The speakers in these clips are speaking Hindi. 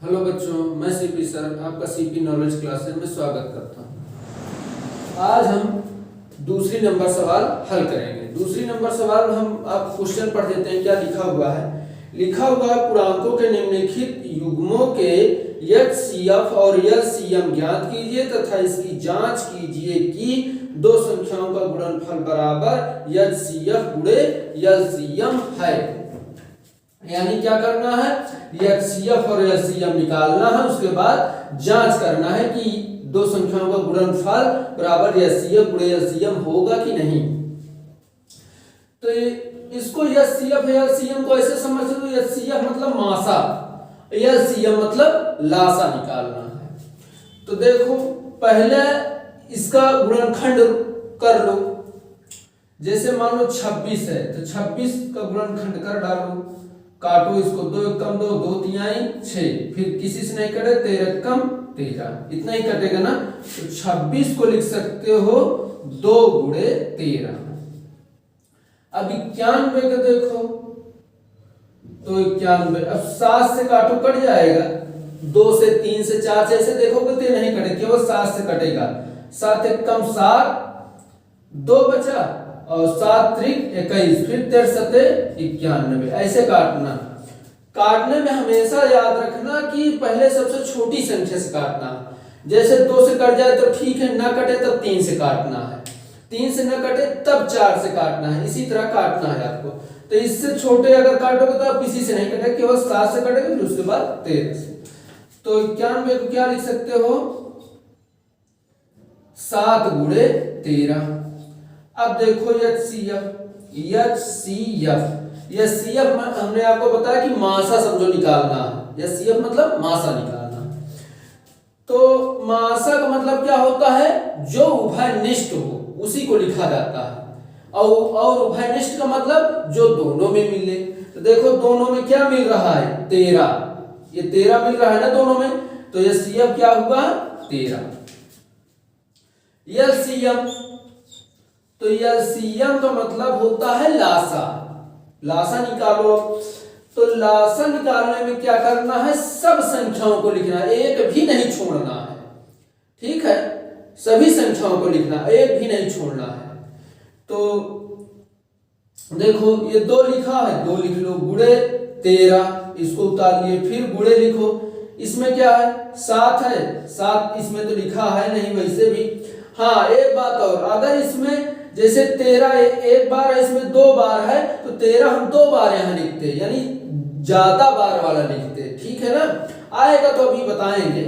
हेलो बच्चों, मैं सीपी सर आपका सीपी नॉलेज क्लासेस में स्वागत करता हूं। आज हम दूसरी नंबर सवाल हल करेंगे। दूसरी नंबर सवाल हम आप क्वेश्चन पढ़ देते हैं। क्या लिखा हुआ है? लिखा हुआ है पूर्णांकों के निम्नलिखित युग्मों के एचसीएफ और एलसीएम ज्ञात कीजिए तथा इसकी जांच कीजिए कि दो संख्याओं का गुणनफल बराबर एचसीएफ गुणे एलसीएम है। यानी क्या करना है? एचसीएफ और एलसीएम निकालना है, उसके बाद जांच करना है कि दो संख्याओं का गुणनफल बराबर एचसीएफ गुणे एलसीएम होगा कि नहीं। तो इसको एचसीएफ एलसीएम को ऐसे समझ लो, एचसीएफ मतलब मासा, एलसीएम मतलब लासा निकालना है। तो देखो पहले इसका गुणनखंड कर लो। जैसे मान लो 26 है तो 26 का गुणनखंड कर डालो, काटो इसको, 2 एक कम 2, 2 तिहाई 6, फिर किसी से नहीं कटे, 13 कम 13, इतना ही कटेगा ना। तो 26 को लिख सकते हो 2 गुणे 13। अब 91 का देखो तो 91, अब 7 से काटो कट जाएगा, 2 से 3 से 4 से ऐसे देखोगे तो नहीं कटे, केवल 7 से कटेगा। 7 एक कम 7, 2 बचा और 7 त्रिक 21, फिर 13 सते 91, ऐसे काटना। काटने में हमेशा याद रखना कि पहले सबसे छोटी संख्या से काटना। जैसे 2 से कट जाए तो ठीक है, ना कटे तब 3 से काटना है, 3 से न कटे तब 4 से काटना है, इसी तरह काटना है आपको। तो इससे छोटे अगर काटोगे तो आप किसी से नहीं कटेगा, केवल 7 से कटेगा, फिर उसके बाद 13 से। तो 91 को क्या लिख सकते हो? 7 गुणे 13। अब देखो एचसीएफ हमने आपको बताया कि मासा समझो निकालना है। एचसीएफ मतलब मासा निकालना। तो मासा का मतलब क्या होता है? जो उभयनिष्ठ हो उसी को लिखा जाता है। और उभयनिष्ठ का मतलब जो दोनों में मिले। तो देखो दोनों में क्या मिल रहा है? 13, ये 13 मिल रहा है ना दोनों में, तो एचसीएफ क्या हुआ? 13। एलसीएम, तो एलसीएम का मतलब होता है लासा। लासा निकालो। तो लासा निकालने में क्या करना है? सब संख्याओं को लिखना है, एक भी नहीं छोड़ना है। ठीक है, सभी संख्याओं को लिखना, एक भी नहीं छोड़ना है। तो देखो ये 2 लिखा है, 2 लिख लो, गुणे 13, इसको उतार लिए, फिर गुणे लिखो। इसमें क्या है? 7 है, 7 इसमें तो लिखा है नहीं वैसे भी। हाँ एक बात और, अगर इसमें जैसे 13 एक बार है, इसमें 2 बार है, तो 13 हम 2 बार यहाँ लिखते, यानी ज्यादा बार वाला लिखते। ठीक है ना, आएगा तो अभी बताएंगे।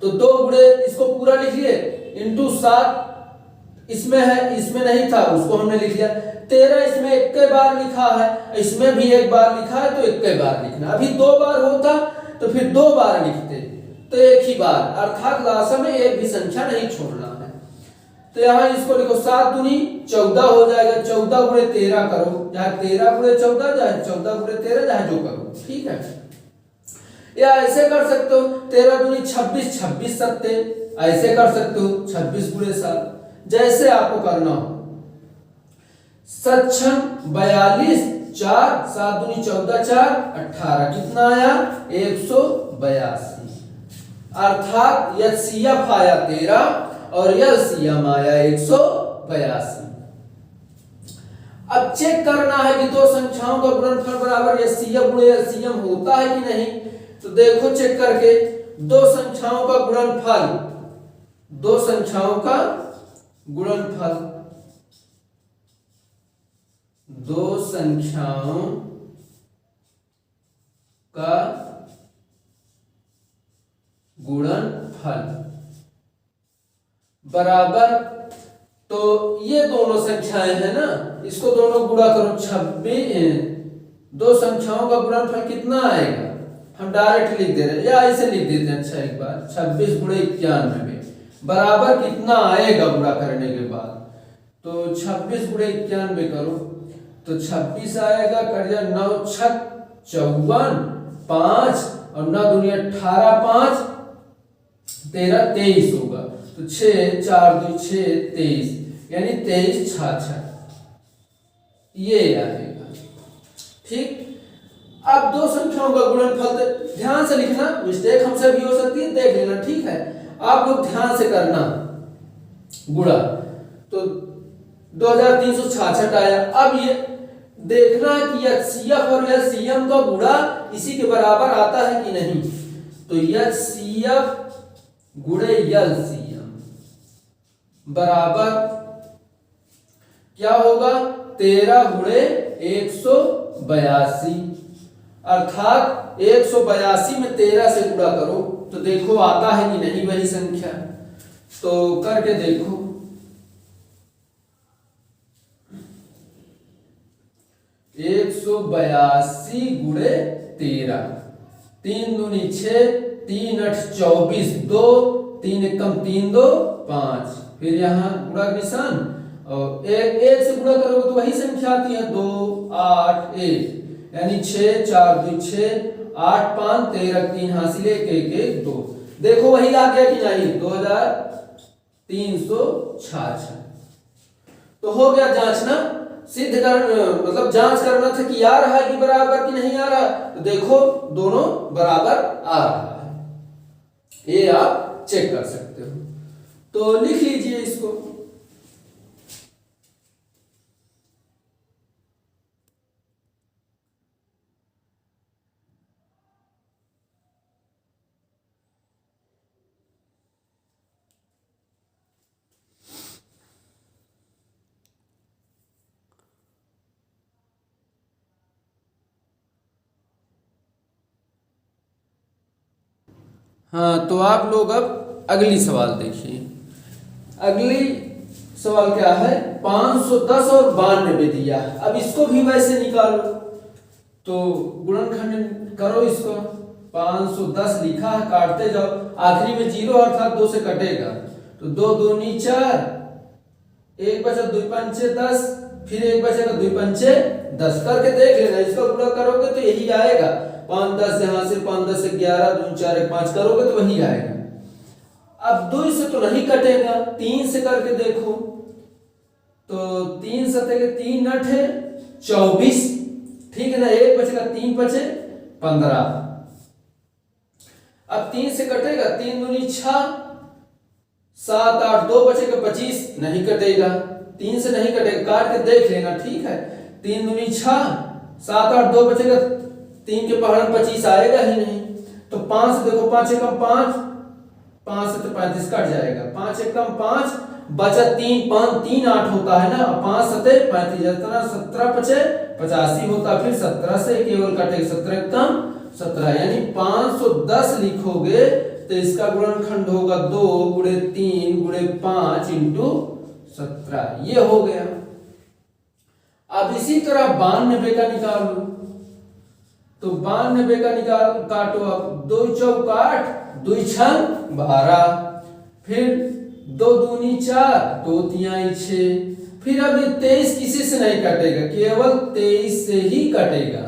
तो 2 गुणे इसको पूरा लिख लिए, इंटू 7 इसमें है, इसमें नहीं था उसको हमने लिख लिया। 13 इसमें एक बार लिखा है, इसमें भी एक बार लिखा है, तो एक बार लिखना। अभी 2 बार होता तो फिर 2 बार लिखते, तो एक ही बार, अर्थात लासा में एक भी संख्या नहीं छोड़ना है। तो यहाँ इसको लिखो, 7 दूनी 14 हो जाएगा, 14 गुणे 13 करो, चाहे 13 गुणे 14, चाहे 14 गुणे 13, चाहे जो करो। ठीक है, या ऐसे कर सकते हो, 13 दूनी 26, 26 सत्ते, ऐसे कर सकते हो 26 गुणे 7, जैसे आपको करना हो। सक्षम 42, 4, 7 दूनी 14, 4 18, कितना आया? 182। अर्थात एचसीएफ आया 13 और एलसीएम आया 182। अब चेक करना है कि दो संख्याओं का गुणनफल बराबर एचसीएफ गुणे एलसीएम होता है कि नहीं। तो देखो चेक करके, दो संख्याओं का गुणनफल, दो संख्याओं का गुणनफल, दो संख्याओं का गुणनफल बराबर, तो ये दोनों संख्याएं हैं ना, इसको दोनों गुणा करो। 26, दो संख्याओं का गुणनफल कितना आएगा? हम डायरेक्ट लिख दे रहे हैं या ऐसे लिख देते हैं। अच्छा एक बार, 26 गुणे 91 बराबर कितना आएगा गुणा करने के बाद? तो 26 गुणे 91 करो तो 26 आएगा, कर दिया 9 6 54, 5 और 9 दूनी 18, 5 13 23 होगा। तो 6 4 2 6 23, यानी 23 66 ये आएगा। ठीक, अब दो संख्याओं का गुणनफल, ध्यान से लिखना, मिस्टेक हमसे भी हो सकती है, देख लेना, ठीक है। आप लोग ध्यान से करना गुणा, तो 2366 आया। अब ये देखना कि HCF और LCM का गुणा इसी के बराबर आता है कि नहीं। तो HCF गुणे LCM बराबर क्या होगा, 13 गुणे 182, अर्थात 182 में 13 से गुणा करो तो देखो आता है कि नहीं वही संख्या। तो करके देखो, 182 गुणे 13, 3 दूनी 6, 3 8 24, 2 3 एकम 3 2 5, फिर यहाँ गुणा का निशान और एक से गुणा करोगे तो वही संख्या आती है 2 8 1, यानी 6 4 2 6, 8 5 13, 3 हासिल 1 1 1 2। देखो वही आ गया कि नहीं, 2366। तो हो गया जांचना, सिद्ध कर, मतलब जांच करना था कि आ रहा है कि बराबर कि नहीं आ रहा। तो देखो दोनों बराबर आ रहा है, ये आप चेक कर सकते हो। तो लिख लीजिए इसको। हाँ, तो आप लोग अब अगली सवाल देखिए। अगली सवाल क्या है, 510 और 92 दिया। अब इसको भी वैसे निकालो, तो गुणनखंड करो इसको। 510 लिखा है, काटते जाओ, आखिरी में 0 अर्थात 2 से कटेगा, तो 2 दूनी 4, 1 बचा 2 पंचे 10, फिर 1 बचेगा 2 पंचे 10, करके देख लेना। इसका गुणा करोगे तो यही आएगा, 5 10 यहाँ से 5 10 11, 2 4 1 5 करोगे तो वही आएगा। अब 2 से तो नहीं कटेगा, 3 से करके देखो, तो 3 सते के 3 8 है 24, ठीक है ना, 1 बचेगा 3 बचे 15। अब 3 से कटेगा, 3 दूनी 6, 7 8, 2 बचेगा 25, नहीं कटेगा, 3 से नहीं कटेगा, काट के देख लेना, ठीक है। 3 दूनी 6, 7 8, 2 बचेगा, 3 के पहाड़ 25 आएगा ही नहीं। तो 5 से देखो, 5 एकम 5, 5 से तो 35 कट जाएगा, 5 एकम 5 बचा 3 5 3 8 होता है ना, 5 सते 35, 17 पचे 85 होता, फिर 17 से केवल कटेगा, 17 एकम 17, यानी 510 लिखोगे तो इसका गुणनखंड होगा 2 गुणे 3 गुणे 5 इंटू 17, ये हो गया। अब इसी तरह 92 का निकालो, तो 92 का निकाल काटो, अब 2 चौक 8, 2 छंग 12, फिर 2 दूनी 4, 2 तिहाई 6, फिर अब ये 23 किसी से नहीं कटेगा, केवल 23 से ही कटेगा,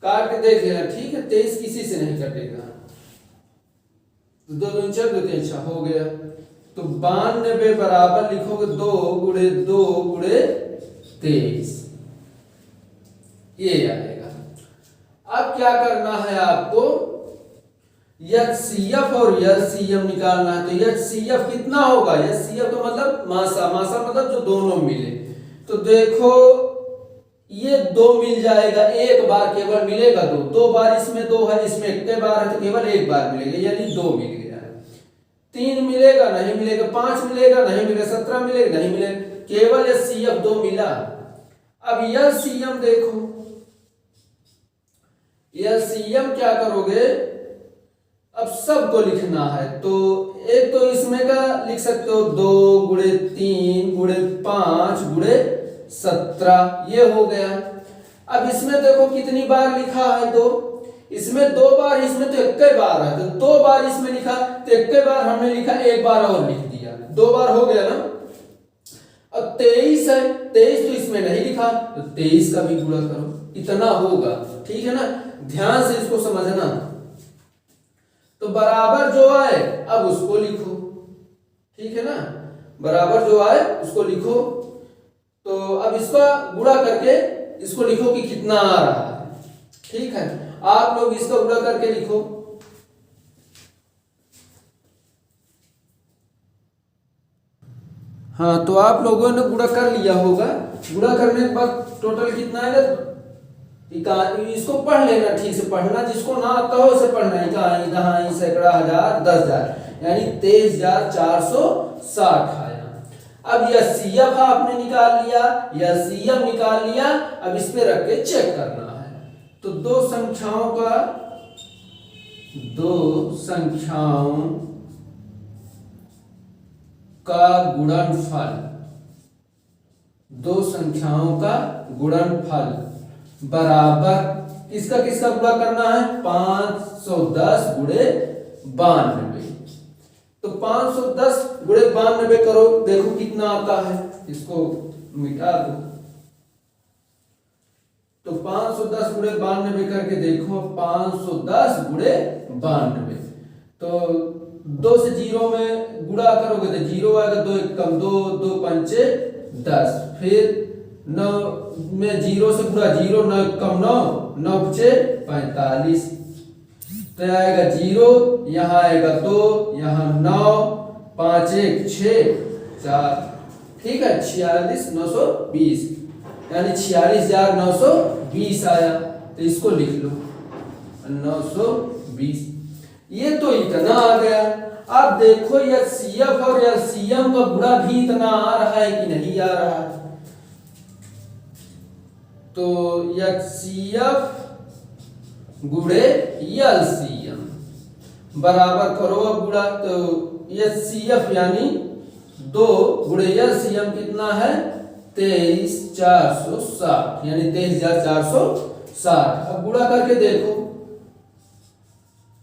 काट के देख लेना, ठीक है। 23 किसी से नहीं कटेगा, तो 2 दूनी 4, 2 तिहाई 6 हो गया। तो 92 बराबर लिखोगे 2 गुणे 2 गुणे 23, ये आएगा। अब क्या करना है आपको, HCF और LCM निकालना है। तो HCF कितना होगा, HCF का मतलब मासा, मासा मतलब जो दोनों मिले। तो देखो ये 2 मिल जाएगा, एक बार केवल मिलेगा 2, 2 बार इसमें 2 है, इसमें एक बार है, तो केवल एक बार मिलेगा, यानी 2 मिल गया। 3 मिलेगा, नहीं मिलेगा, 5 मिलेगा, नहीं मिलेगा, 17 मिलेगा, नहीं मिलेगा, केवल HCF 2 मिला। अब LCM देखो, LCM क्या करोगे, अब सबको लिखना है। तो एक तो इसमें का लिख सकते हो 2 गुणे 3 गुणे 5 गुणे 17, ये हो गया। अब इसमें देखो कितनी बार लिखा है, 2, इसमें 2 बार, इसमें तो एक बार है, तो 2 बार इसमें लिखा, तो एक बार हमने लिखा, एक बार और लिख दिया, 2 बार हो गया ना। अब 23 है, 23 तो इसमें नहीं लिखा, तो 23 का भी गुणा करो, इतना होगा, ठीक है ना। ध्यान से इसको समझना। तो बराबर जो आए अब उसको लिखो, ठीक है ना, बराबर जो आए उसको लिखो। तो अब इसका गुणा करके इसको लिखो कि कितना आ रहा है। ठीक है, आप लोग इसका गुणा करके लिखो। हाँ, तो आप लोगों ने गुणा कर लिया होगा। गुणा करने के बाद टोटल कितना आएगा, इसको पढ़ लेना, ठीक से पढ़ना, जिसको ना आता हो उसे पढ़ना। इकाई, दहाई, सैकड़ा, हजार, 10,000, यानी 23,460 आया। अब यह सीएफ आपने निकाल लिया, यह सीएम निकाल लिया। अब इस पे रख के चेक करना है। तो दो संख्याओं का गुणनफल, दो संख्याओं का गुणनफल बराबर किसका किसका गुणा करना है, 510 गुणे 92। तो 510 गुणे 92 करो, देखो कितना आता है, इसको मिटा दो। तो 510 गुणे 92 करके देखो, 510 गुणे 92। तो 2 से 0 में गुणा करोगे तो 0 आएगा, 2 एक कम 2, 2 पंचे 10, फिर 9 में 0 से गुणा, 0 9 कम 9, 9 पचे 45, तो आएगा 0, यहाँ आएगा 2, यहाँ 9, 5 1 6 4, ठीक है, 46,920, यानी 46,920 आया। तो इसको लिख लो 920। ये तो इतना आ गया। अब देखो यह सीएफ और एलसीएम का गुणा भी इतना आ रहा है कि नहीं आ रहा है। तो एचसीएफ गुणे एलसीएम बराबर करो अब गुणा। तो एचसीएफ यानी 2 गुणे एलसीएम कितना है, 23,460, यानी 23,460। अब गुणा करके देखो,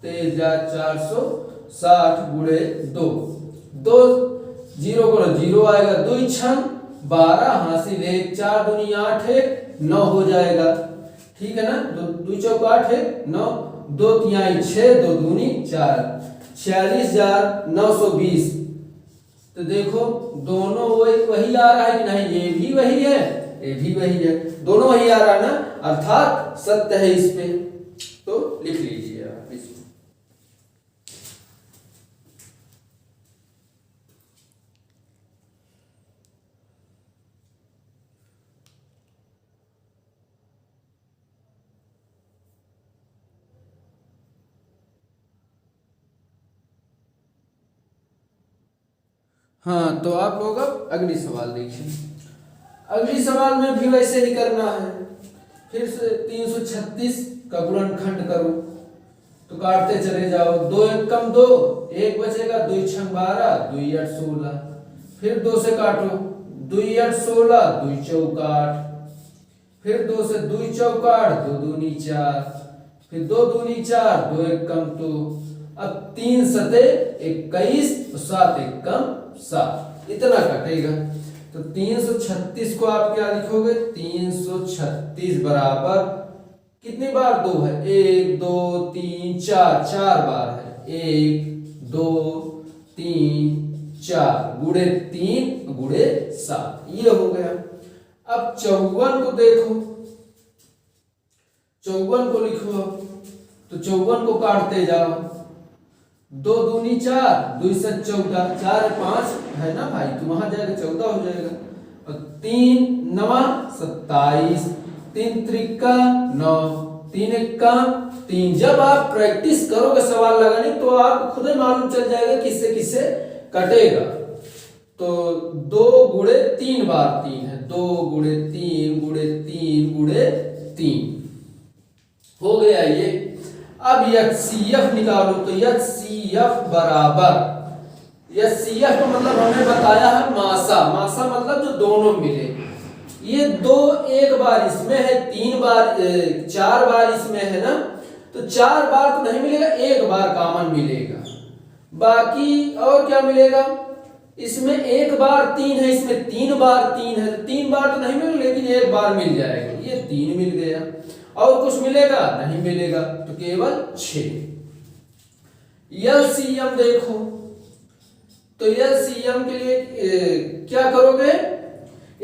23,460 गुणे 2, 2 0 करो 0 आएगा, 2 छन 12, हासिल 1, 4 दूनी 8 1 9 हो जाएगा, ठीक है ना। 2 चौक 8 1 9, 2 तिहाई 6, 2 दूनी 4, 46,920। तो देखो दोनों वही आ रहा है कि नहीं, ये भी वही है, ये भी वही है, दोनों वही आ रहा है ना, अर्थात सत्य है इस पे। तो लिख लीजिए आप इसको। हाँ, तो आप लोग अब अगली सवाल देखिए। अगली सवाल में भी वैसे ही करना है। फिर से 336 का गुणनखंड करो, तो काटते चले जाओ, 2 1 कम 2, 1 बचेगा, 2 6 12, 2 8 16, फिर 2 से काटो, 2 8 16, 2 चौक 8, फिर 2 से 2 चौक 8, 2 दूनी 4, फिर 2 दूनी 4, 2 1 कम 2, अब 3 सते 21, 7 1 कम 7, इतना कटेगा। तो 336 को आप क्या लिखोगे, 336 बराबर कितनी बार 2 है, 1 2 3 4, 4 बार है, 1 2 3 4 गुणे 3 गुणे 7, ये हो गया। अब 54 को देखो, 54 को लिखो। तो 54 को काटते जाओ, 2 दूनी 4, 2 से 14, 4 5 है ना भाई, तो वहां जाएगा 14 हो जाएगा, और 3 9 27, 3 त्रिका 9, 3 इक्का 3। जब आप प्रैक्टिस करोगे सवाल लगाने तो आपको खुद ही मालूम चल जाएगा किससे किससे कटेगा। तो 2 गुणे 3 बार 3 है, 2 गुणे 3 गुणे 3 गुणे 3 हो गया ये। अब एचसीएफ निकालो, तो एचसीएफ बराबर, एचसीएफ का मतलब हमने बताया है मासा, मासा मतलब जो दोनों मिले। ये 2 एक बार इसमें है, 3 बार 4 बार इसमें है ना, तो 4 बार तो नहीं मिलेगा, एक बार कॉमन मिलेगा। बाकी और क्या मिलेगा, इसमें 1 बार 3 है, इसमें 3 बार 3 है, 3 बार तो नहीं मिलेगा, लेकिन 1 बार मिल जाएगा, ये 3 मिल गया। और कुछ मिलेगा नहीं मिलेगा, तो केवल 6। एलसीएम देखो, तो एलसीएम के लिए क्या करोगे,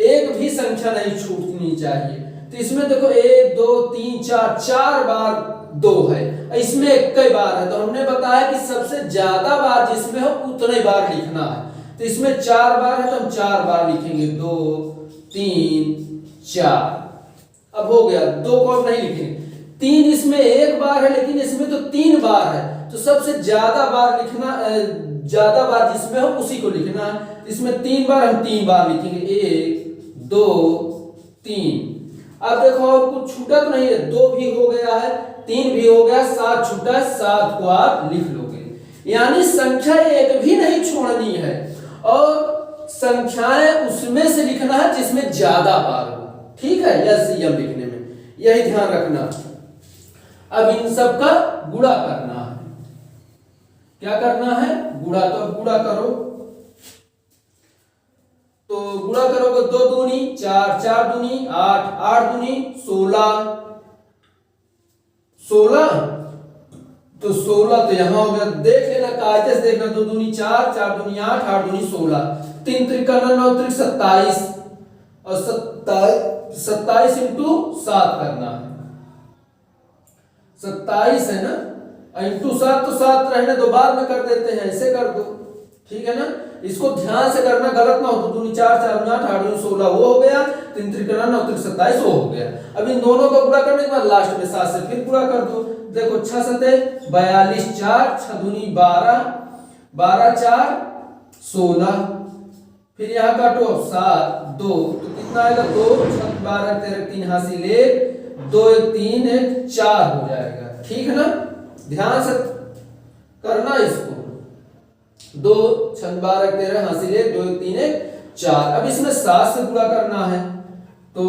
एक भी संख्या नहीं छूटनी चाहिए। तो इसमें देखो 1 2 3 4 4 बार 2 है, इसमें कई बार है, तो हमने बताया कि सबसे ज्यादा बार जिसमें हो उतने बार लिखना है। तो इसमें 4 बार है तो हम 4 बार लिखेंगे, 2 3 4। अब हो गया, 2 को अब नहीं लिखेंगे। 3 इसमें 1 बार है लेकिन इसमें तो 3 बार है, तो सबसे ज्यादा बार लिखना, ज्यादा बार जिसमें हो उसी को लिखना है। इसमें 3 बार, हम 3 बार लिखेंगे, 1 2 3। अब देखो और कुछ छूटा तो नहीं है, 2 भी हो गया है, 3 भी हो गया, 7 छूटा है, 7 को आप लिख लोगे। यानी संख्या एक भी नहीं छोड़नी है और संख्याएं उसमें से लिखना है जिसमें ज्यादा बार हो। ठीक है, एलसीएम लिखने में यही ध्यान रखना। अब इन सब का गुणा करना है। क्या करना है? गुणा। तो गुणा करो, तो गुणा करोगे 2 दूनी 4, 4 दूनी 8, 8 दूनी 16, 16 तो 16 तो यहां हो गया। देख लेना, कायदे से देखना, 2 दूनी 4, 4 दूनी 8, 8 दूनी 16, 3 त्रिक 9 त्रिक 27 और 27 इंटू 7 करना है। 27 है ना, इंटू 7 तो 7 रहने दो, बाद में कर देते हैं, ऐसे कर दो। ठीक है ना, इसको ध्यान से करना, गलत ना हो। 2 दूनी 4, 4 दूनी 8, 8 दूनी 16 वो हो गया, 3 त्रिक 9 त्रिक 27 वो हो गया। अब इन दोनों का गुणा करने के बाद लास्ट में 7 से फिर गुणा कर दो। देखो 6 सते 42, 4 6 दूनी 12, 12 4 16, फिर यहाँ काटो 7 2 तो कितना आएगा? 2 6 12 13 3 हासिल 1, 2 1 3 1 4 हो जाएगा। ठीक है ना, ध्यान से करना इसको। 2 6 12 13 हासिल 1, 2 1 3 1 4। अब इसमें 7 से गुणा करना है, तो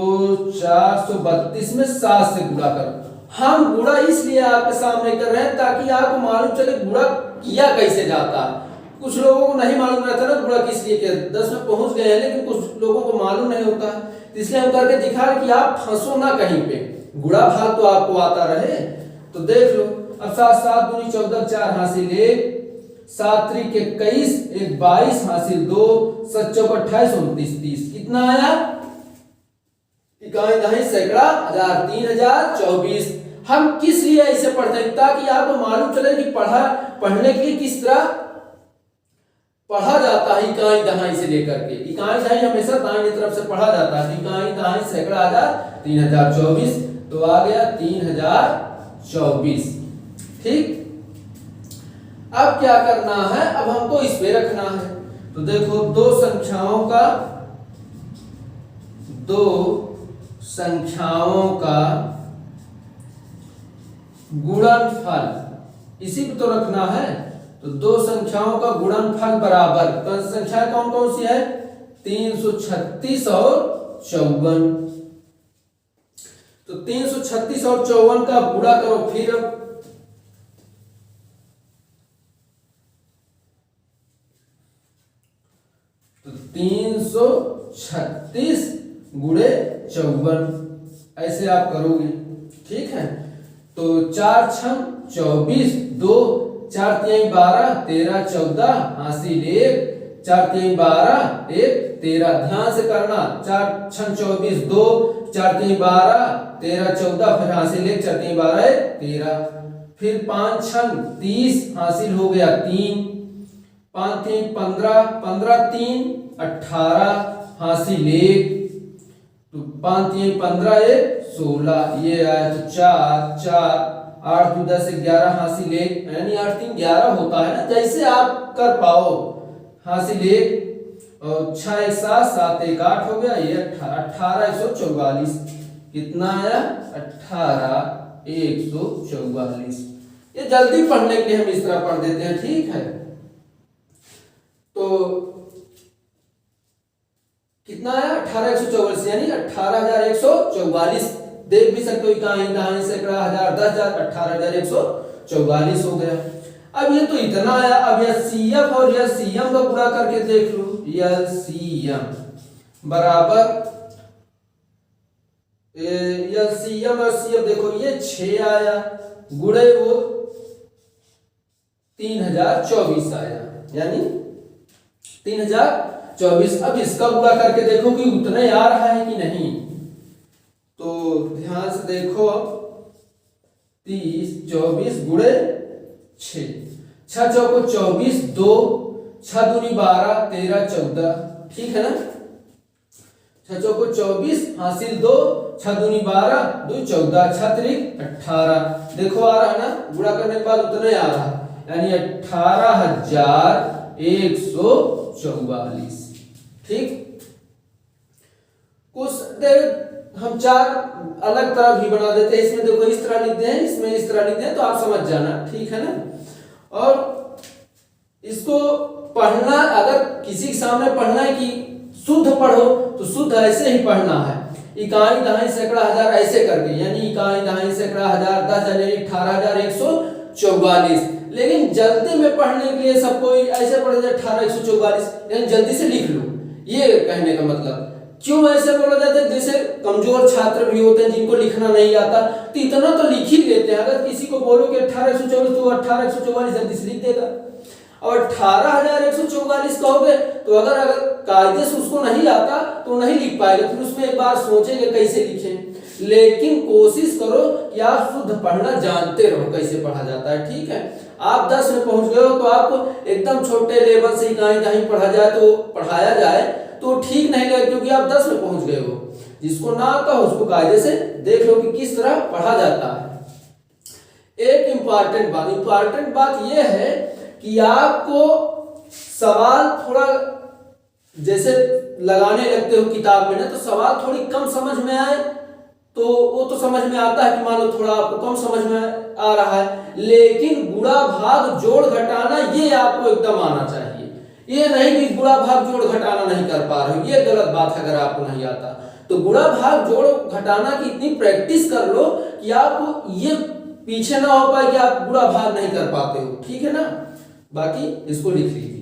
432 में 7 से गुणा करो। हम गुणा इसलिए आपके सामने कर रहे हैं ताकि आपको मालूम चले गुणा किया कैसे जाता है। कुछ लोगों को नहीं मालूम रहता ना गुणा किस लिए किया, 10 में पहुंच गए हैं लेकिन कुछ लोगों को मालूम नहीं होता है, इसलिए हम करके दिखा रहे कि आप फंसो ना कहीं पे, गुणा भाग तो आपको आता रहे। तो देख लो, अब 7 7 दूनी 14, 4 हासिल 1, 7 त्रिक 21, 1 22 हासिल 2, 7 चौक 28 29 30। कितना आया? इकाई दहाई सैकड़ा हजार 3024। हम किस लिए ऐसे पढ़ते हैं? ताकि आपको मालूम चले कि पढ़ने के लिए किस तरह पढ़ा जाता है। इकाई दहाई से लेकर के, इकाई दहाई हमेशा दाहिनी तरफ से पढ़ा जाता है। इकाई दहाई सैकड़ा हजार 3024, तो आ गया 3024। ठीक, अब क्या करना है? अब हमको इस पे रखना है। तो देखो दो संख्याओं का गुणनफल इसी पे तो रखना है। तो दो संख्याओं का गुणनफल बराबर, तो संख्या कौन कौन सी है? 336 और 54। तो 336 और 54 का गुणा करो। फिर तो 336 गुणे 54 ऐसे आप करोगे। ठीक है, तो 4 छम 24, 2 4 3 12 13 14 हासिल 1, 4 3 12 1 13। ध्यान से करना, 4 छम 24, 2 4 3 12 13 14, फिर हासिल 1, 4 3 12 1 13। फिर 5 छम 30 हासिल हो गया 3, 5 3 15 15 3 18 हासिल 1, तो 5 3 15 1 16, ये आया। तो 4 4 8 2 10 11 हासिल 1, यानी 8 3 11 होता है ना, जैसे आप कर पाओ। हासिल 1 और 6 1 7 7 1 8 हो गया, ये 18 144। कितना आया? 18 144। ये जल्दी पढ़ने के लिए हम इस तरह पढ़ देते हैं। ठीक है, तो कितना आया? 18 144, यानी 18144। देख भी सकते हो, इकाई दहाई सैकड़ा हजार 10,000, 18144 हो गया। अब ये तो इतना आया। अब एलसीएम और एलसीएम का पूरा करके देख लो। एलसीएम बराबर एलसीएम और सीएम देखो, ये 6 आया गुणे वो 3024 आया, यानी 3024। अब इसका गुणा करके देखो कि उतना आ रहा है कि नहीं। तो ध्यान से देखो, 30 24 गुणे 6, 6 चौको 24, 2 6 दूनी 12 13 14, ठीक है ना। 6 चौको 24 हासिल 2, 6 दूनी 12 2 14, 6 त्रिक 18। देखो आ रहा है ना, गुणा करने के बाद उतना ही आ रहा है, यानी 18,144। ठीक, कुछ देर हम 4 अलग तरह भी बना देते हैं। इसमें देखो इस तरह लिखते हैं, इसमें इस तरह लिखते हैं, तो आप समझ जाना, ठीक है ना। और इसको पढ़ना, अगर किसी के सामने पढ़ना है कि शुद्ध पढ़ो तो शुद्ध ऐसे ही पढ़ना है, इकाई दहाई सैकड़ा हजार ऐसे करके, यानी इकाई दहाई सैकड़ा हजार 10 यानी 18,144। लेकिन जल्दी में पढ़ने के लिए सब कोई ऐसे पढ़े 18,144, यानी जल्दी से लिख लो, ये कहने का मतलब। क्यों ऐसे बोला जाता है, जैसे कमजोर छात्र भी होते हैं जिनको लिखना नहीं आता, तो इतना तो लिख ही लेते हैं। अगर किसी को बोलो कि 18,144 तो 18,144 जल्दी से लिख देगा। और 18,144 कहोगे तो अगर कायदे से उसको नहीं आता तो नहीं लिख पाएगा, फिर उसमें एक बार सोचेंगे कैसे लिखें। लेकिन कोशिश करो कि आप शुद्ध पढ़ना जानते रहो, कैसे पढ़ा जाता है, ठीक है। आप 10 में पहुंच गए हो तो आपको एकदम छोटे लेवल से इकाई दहाई पढ़ाया जाए तो ठीक नहीं लगेगा, क्योंकि आप 10 में पहुंच गए हो। जिसको ना आता हो उसको कायदे से देख लो कि किस तरह पढ़ा जाता है। एक इंपॉर्टेंट बात यह है कि आपको सवाल थोड़ा जैसे लगाने लगते हो किताब में ना, तो सवाल थोड़ी कम समझ में आए तो वो तो समझ में आता है कि मान लो थोड़ा आपको कम समझ में आ रहा है, लेकिन गुणा भाग जोड़ घटाना ये आपको एकदम आना चाहिए। ये नहीं कि गुणा भाग जोड़ घटाना नहीं कर पा रहे हो, ये गलत बात है। अगर आपको नहीं आता तो गुणा भाग जोड़ घटाना की इतनी प्रैक्टिस कर लो कि आपको ये पीछे ना हो पाए कि आप गुणा भाग नहीं कर पाते हो, ठीक है ना। बाकी इसको लिख लीजिए।